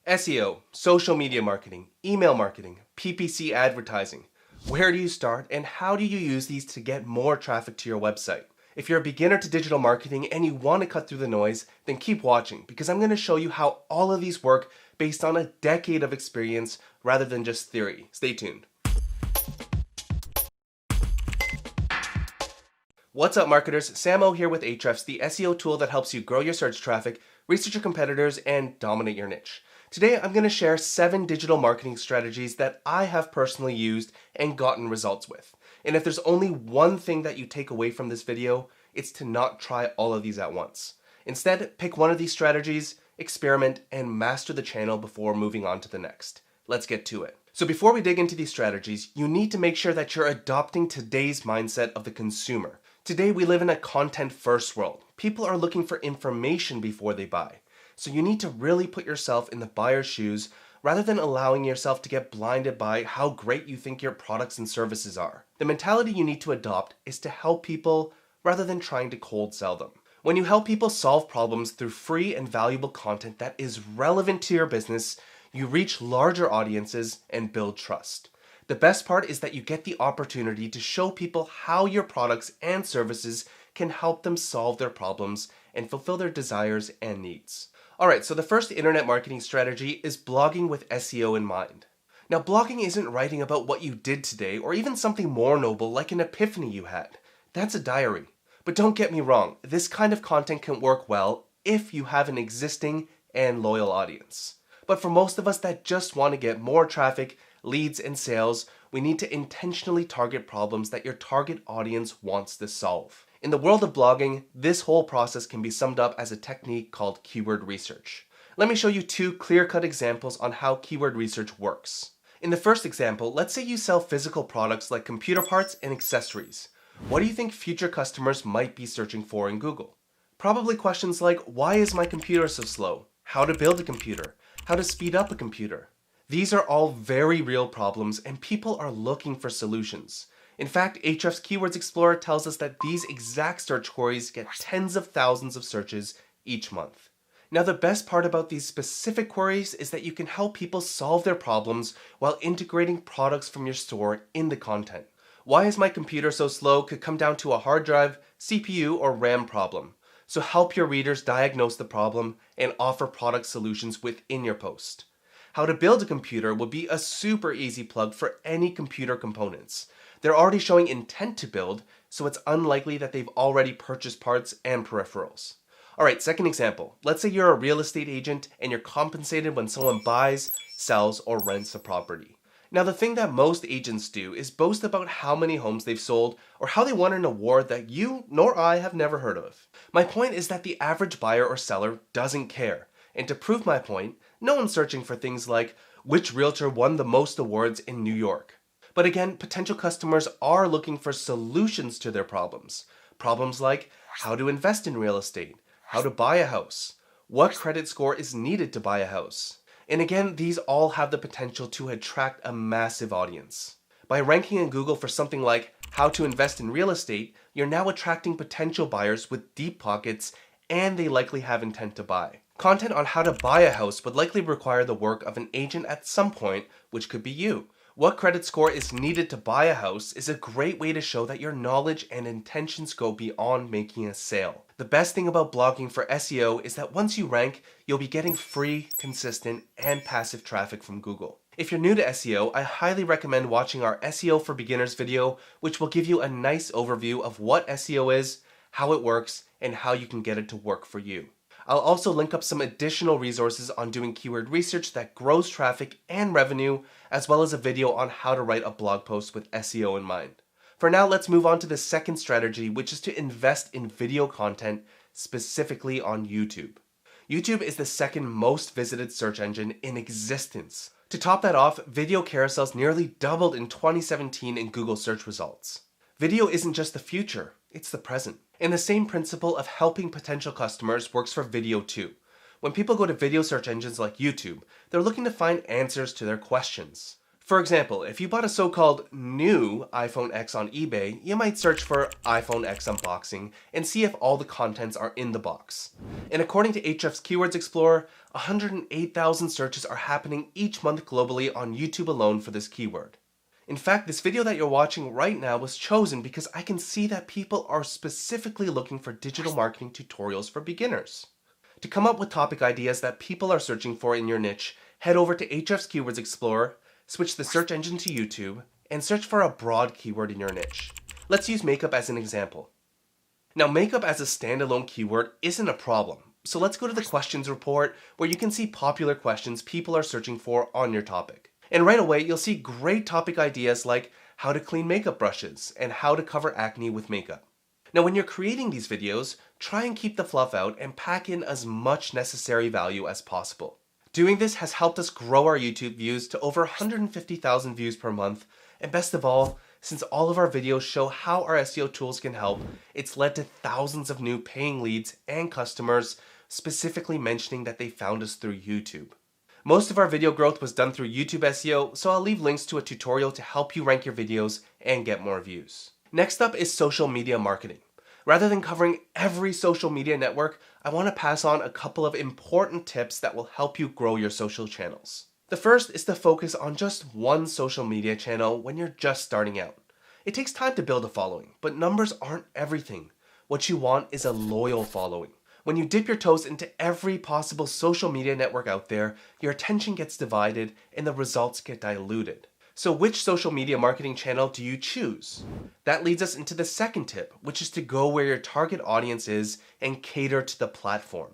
SEO, social media marketing, email marketing, PPC advertising. Where do you start and how do you use these to get more traffic to your website? If you're a beginner to digital marketing and you want to cut through the noise, then keep watching because I'm going to show you how all of these work based on a decade of experience rather than just theory. Stay tuned. What's up marketers, Samo here with Ahrefs, the SEO tool that helps you grow your search traffic, research your competitors, and dominate your niche. Today I'm going to share 7 digital marketing strategies that I have personally used and gotten results with. And if there's only one thing that you take away from this video, it's to not try all of these at once. Instead, pick one of these strategies, experiment, and master the channel before moving on to the next. Let's get to it. So before we dig into these strategies, you need to make sure that you're adopting today's mindset of the consumer. Today we live in a content-first world. People are looking for information before they buy. So you need to really put yourself in the buyer's shoes rather than allowing yourself to get blinded by how great you think your products and services are. The mentality you need to adopt is to help people rather than trying to cold sell them. When you help people solve problems through free and valuable content that is relevant to your business, you reach larger audiences and build trust. The best part is that you get the opportunity to show people how your products and services can help them solve their problems and fulfill their desires and needs. Alright, so the first internet marketing strategy is blogging with SEO in mind. Now, blogging isn't writing about what you did today or even something more noble like an epiphany you had. That's a diary. But don't get me wrong, this kind of content can work well if you have an existing and loyal audience. But for most of us that just want to get more traffic, leads, and sales, we need to intentionally target problems that your target audience wants to solve. In the world of blogging, this whole process can be summed up as a technique called keyword research. Let me show you 2 clear-cut examples on how keyword research works. In the first example, let's say you sell physical products like computer parts and accessories. What do you think future customers might be searching for in Google? Probably questions like, why is my computer so slow? How to build a computer? How to speed up a computer? These are all very real problems and people are looking for solutions. In fact, Ahrefs Keywords Explorer tells us that these exact search queries get tens of thousands of searches each month. Now, the best part about these specific queries is that you can help people solve their problems while integrating products from your store in the content. Why is my computer so slow could come down to a hard drive, CPU, or RAM problem. So help your readers diagnose the problem and offer product solutions within your post. How to build a computer would be a super easy plug for any computer components. They're already showing intent to build, so it's unlikely that they've already purchased parts and peripherals. Alright, second example. Let's say you're a real estate agent and you're compensated when someone buys, sells, or rents a property. Now, the thing that most agents do is boast about how many homes they've sold or how they won an award that you nor I have never heard of. My point is that the average buyer or seller doesn't care. And to prove my point, no one's searching for things like which realtor won the most awards in New York. But again, potential customers are looking for solutions to their problems. Problems like how to invest in real estate, how to buy a house, what credit score is needed to buy a house. And again, these all have the potential to attract a massive audience. By ranking in Google for something like how to invest in real estate, you're now attracting potential buyers with deep pockets and they likely have intent to buy. Content on how to buy a house would likely require the work of an agent at some point, which could be you. What credit score is needed to buy a house is a great way to show that your knowledge and intentions go beyond making a sale. The best thing about blogging for SEO is that once you rank, you'll be getting free, consistent, and passive traffic from Google. If you're new to SEO, I highly recommend watching our SEO for Beginners video, which will give you a nice overview of what SEO is, how it works, and how you can get it to work for you. I'll also link up some additional resources on doing keyword research that grows traffic and revenue, as well as a video on how to write a blog post with SEO in mind. For now, let's move on to the second strategy, which is to invest in video content, specifically on YouTube. YouTube is the second most visited search engine in existence. To top that off, video carousels nearly doubled in 2017 in Google search results. Video isn't just the future, it's the present. And the same principle of helping potential customers works for video too. When people go to video search engines like YouTube, they're looking to find answers to their questions. For example, if you bought a so-called new iPhone X on eBay, you might search for iPhone X unboxing and see if all the contents are in the box. And according to Ahrefs Keywords Explorer, 108,000 searches are happening each month globally on YouTube alone for this keyword. In fact, this video that you're watching right now was chosen because I can see that people are specifically looking for digital marketing tutorials for beginners. To come up with topic ideas that people are searching for in your niche, head over to Ahrefs Keywords Explorer, switch the search engine to YouTube, and search for a broad keyword in your niche. Let's use makeup as an example. Now, makeup as a standalone keyword isn't a problem, so let's go to the questions report where you can see popular questions people are searching for on your topic. And right away, you'll see great topic ideas like how to clean makeup brushes and how to cover acne with makeup. Now, when you're creating these videos, try and keep the fluff out and pack in as much necessary value as possible. Doing this has helped us grow our YouTube views to over 150,000 views per month, and best of all, since all of our videos show how our SEO tools can help, it's led to thousands of new paying leads and customers specifically mentioning that they found us through YouTube. Most of our video growth was done through YouTube SEO, so I'll leave links to a tutorial to help you rank your videos and get more views. Next up is social media marketing. Rather than covering every social media network, I want to pass on a couple of important tips that will help you grow your social channels. The first is to focus on just one social media channel when you're just starting out. It takes time to build a following, but numbers aren't everything. What you want is a loyal following. When you dip your toes into every possible social media network out there, your attention gets divided and the results get diluted. So which social media marketing channel do you choose? That leads us into the second tip, which is to go where your target audience is and cater to the platform.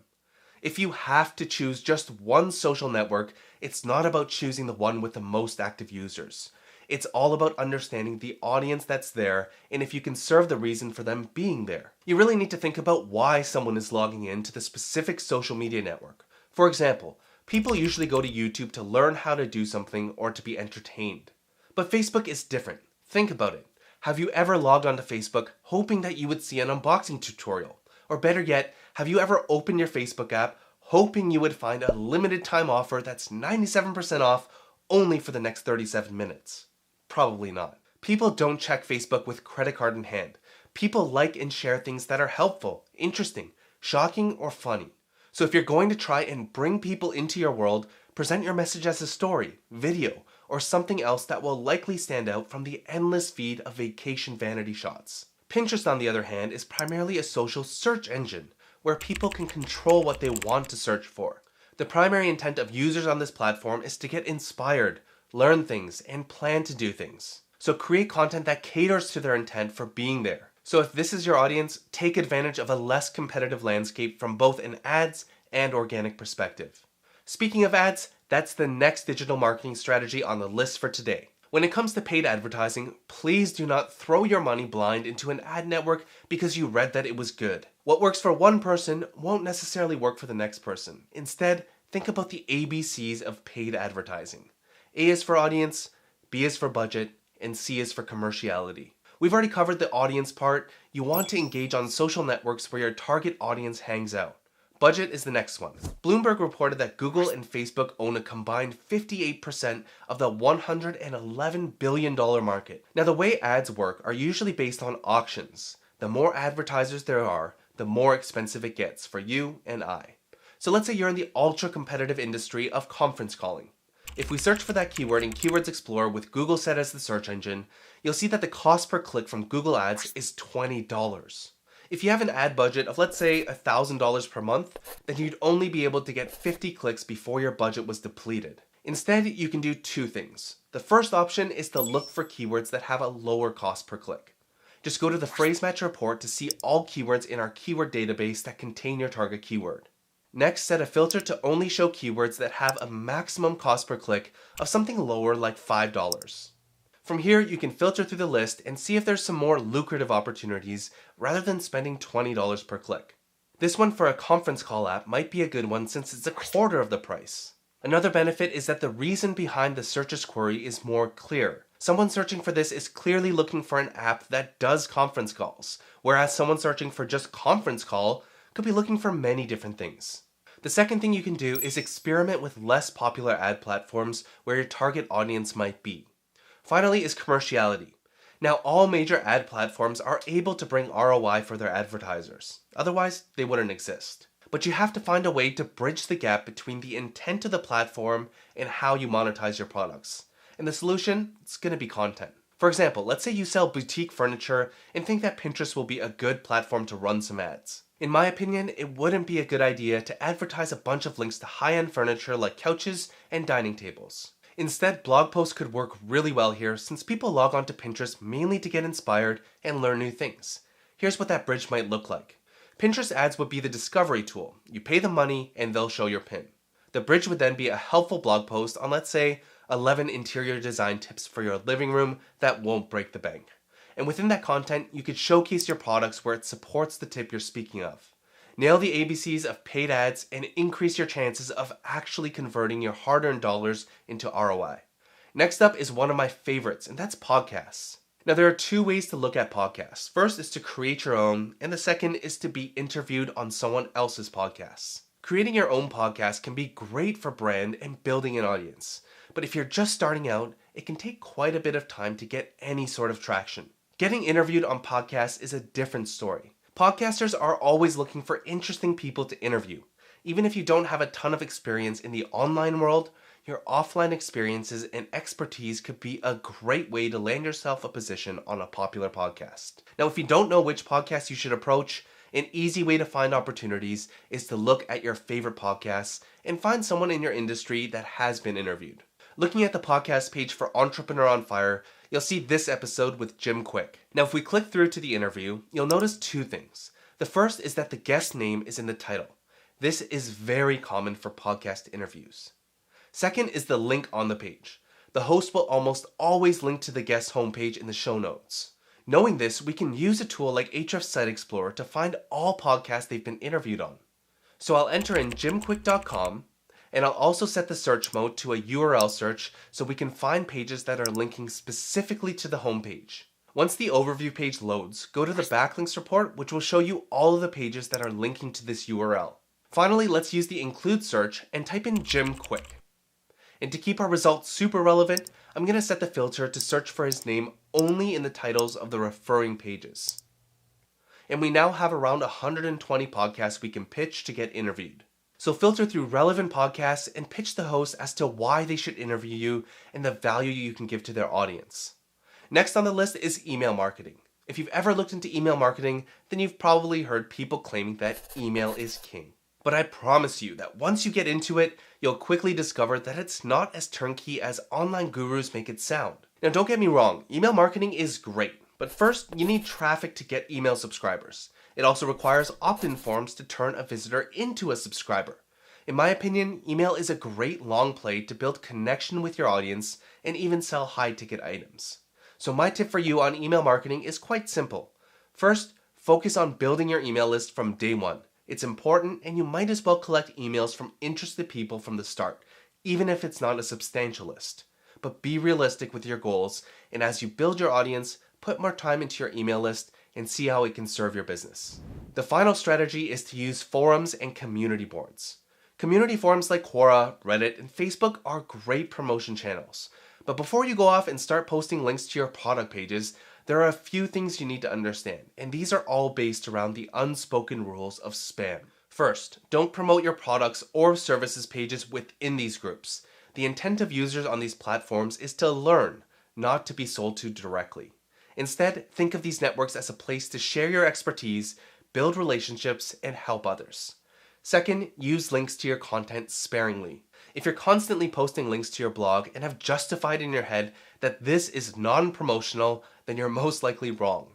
If you have to choose just one social network, it's not about choosing the one with the most active users. It's all about understanding the audience that's there and if you can serve the reason for them being there. You really need to think about why someone is logging in to the specific social media network. For example, people usually go to YouTube to learn how to do something or to be entertained. But Facebook is different. Think about it. Have you ever logged onto Facebook hoping that you would see an unboxing tutorial? Or better yet, have you ever opened your Facebook app hoping you would find a limited time offer that's 97% off only for the next 37 minutes? Probably not. People don't check Facebook with credit card in hand. People like and share things that are helpful, interesting, shocking, or funny. So if you're going to try and bring people into your world, present your message as a story, video, or something else that will likely stand out from the endless feed of vacation vanity shots. Pinterest, on the other hand, is primarily a social search engine where people can control what they want to search for. The primary intent of users on this platform is to get inspired, learn things, and plan to do things. So create content that caters to their intent for being there. So if this is your audience, take advantage of a less competitive landscape from both an ads and organic perspective. Speaking of ads, that's the next digital marketing strategy on the list for today. When it comes to paid advertising, please do not throw your money blind into an ad network because you read that it was good. What works for one person won't necessarily work for the next person. Instead, think about the ABCs of paid advertising. A is for audience, B is for budget, and C is for commerciality. We've already covered the audience part. You want to engage on social networks where your target audience hangs out. Budget is the next one. Bloomberg reported that Google and Facebook own a combined 58% of the $111 billion market. Now, the way ads work are usually based on auctions. The more advertisers there are, the more expensive it gets for you and I. So let's say you're in the ultra-competitive industry of conference calling. If we search for that keyword in Keywords Explorer with Google set as the search engine, you'll see that the cost per click from Google Ads is $20. If you have an ad budget of, let's say, $1,000 per month, then you'd only be able to get 50 clicks before your budget was depleted. Instead, you can do two things. The first option is to look for keywords that have a lower cost per click. Just go to the phrase match report to see all keywords in our keyword database that contain your target keyword. Next, set a filter to only show keywords that have a maximum cost per click of something lower like $5. From here, you can filter through the list and see if there's some more lucrative opportunities rather than spending $20 per click. This one for a conference call app might be a good one since it's a quarter of the price. Another benefit is that the reason behind the searcher's query is more clear. Someone searching for this is clearly looking for an app that does conference calls, whereas someone searching for just conference call could be looking for many different things. The second thing you can do is experiment with less popular ad platforms where your target audience might be. Finally is commerciality. Now, all major ad platforms are able to bring ROI for their advertisers. Otherwise, they wouldn't exist. But you have to find a way to bridge the gap between the intent of the platform and how you monetize your products. And the solution, it's going to be content. For example, let's say you sell boutique furniture and think that Pinterest will be a good platform to run some ads. In my opinion, it wouldn't be a good idea to advertise a bunch of links to high-end furniture like couches and dining tables. Instead, blog posts could work really well here since people log on to Pinterest mainly to get inspired and learn new things. Here's what that bridge might look like. Pinterest ads would be the discovery tool. You pay them money and they'll show your pin. The bridge would then be a helpful blog post on, let's say, 11 interior design tips for your living room that won't break the bank. And within that content, you could showcase your products where it supports the tip you're speaking of. Nail the ABCs of paid ads and increase your chances of actually converting your hard-earned dollars into ROI. Next up is one of my favorites, and that's podcasts. Now, there are two ways to look at podcasts. First is to create your own, and the second is to be interviewed on someone else's podcasts. Creating your own podcast can be great for brand and building an audience. But if you're just starting out, it can take quite a bit of time to get any sort of traction. Getting interviewed on podcasts is a different story. Podcasters are always looking for interesting people to interview. Even if you don't have a ton of experience in the online world, your offline experiences and expertise could be a great way to land yourself a position on a popular podcast. Now, if you don't know which podcast you should approach, an easy way to find opportunities is to look at your favorite podcasts and find someone in your industry that has been interviewed. Looking at the podcast page for Entrepreneur on Fire, you'll see this episode with Jim Quick. Now, if we click through to the interview, you'll notice two things. The first is that the guest name is in the title. This is very common for podcast interviews. Second is the link on the page. The host will almost always link to the guest homepage in the show notes. Knowing this, we can use a tool like Ahrefs Site Explorer to find all podcasts they've been interviewed on. So I'll enter in jimquick.com, and I'll also set the search mode to a URL search so we can find pages that are linking specifically to the homepage. Once the overview page loads, go to the backlinks report, which will show you all of the pages that are linking to this URL. Finally, let's use the include search and type in Jim Quick. And to keep our results super relevant, I'm going to set the filter to search for his name only in the titles of the referring pages. And we now have around 120 podcasts we can pitch to get interviewed. So filter through relevant podcasts and pitch the host as to why they should interview you and the value you can give to their audience. Next on the list is email marketing. If you've ever looked into email marketing, then you've probably heard people claiming that email is king. But I promise you that once you get into it, you'll quickly discover that it's not as turnkey as online gurus make it sound. Now, don't get me wrong, email marketing is great, but first you need traffic to get email subscribers. It also requires opt-in forms to turn a visitor into a subscriber. In my opinion, email is a great long play to build connection with your audience and even sell high-ticket items. So my tip for you on email marketing is quite simple. First, focus on building your email list from day one. It's important, and you might as well collect emails from interested people from the start, even if it's not a substantial list. But be realistic with your goals, and as you build your audience, put more time into your email list and see how it can serve your business. The final strategy is to use forums and community boards. Community forums like Quora, Reddit, and Facebook are great promotion channels. But before you go off and start posting links to your product pages, there are a few things you need to understand, and these are all based around the unspoken rules of spam. First, don't promote your products or services pages within these groups. The intent of users on these platforms is to learn, not to be sold to directly. Instead, think of these networks as a place to share your expertise, build relationships, and help others. Second, use links to your content sparingly. If you're constantly posting links to your blog and have justified in your head that this is non-promotional, then you're most likely wrong.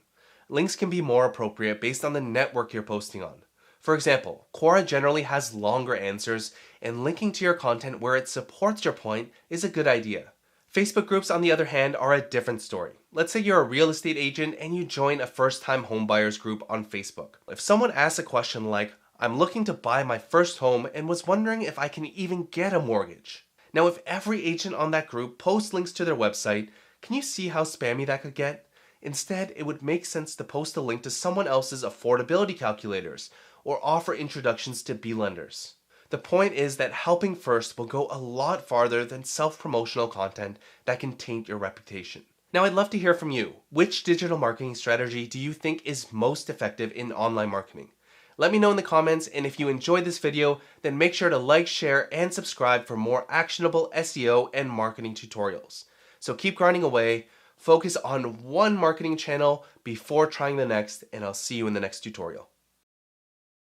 Links can be more appropriate based on the network you're posting on. For example, Quora generally has longer answers, and linking to your content where it supports your point is a good idea. Facebook groups, on the other hand, are a different story. Let's say you're a real estate agent and you join a first-time homebuyers group on Facebook. If someone asks a question like, "I'm looking to buy my first home and was wondering if I can even get a mortgage." Now, if every agent on that group posts links to their website, can you see how spammy that could get? Instead, it would make sense to post a link to someone else's affordability calculators or offer introductions to B lenders. The point is that helping first will go a lot farther than self-promotional content that can taint your reputation. Now, I'd love to hear from you. Which digital marketing strategy do you think is most effective in online marketing? Let me know in the comments, and if you enjoyed this video, then make sure to like, share, and subscribe for more actionable SEO and marketing tutorials. So keep grinding away, focus on one marketing channel before trying the next, and I'll see you in the next tutorial.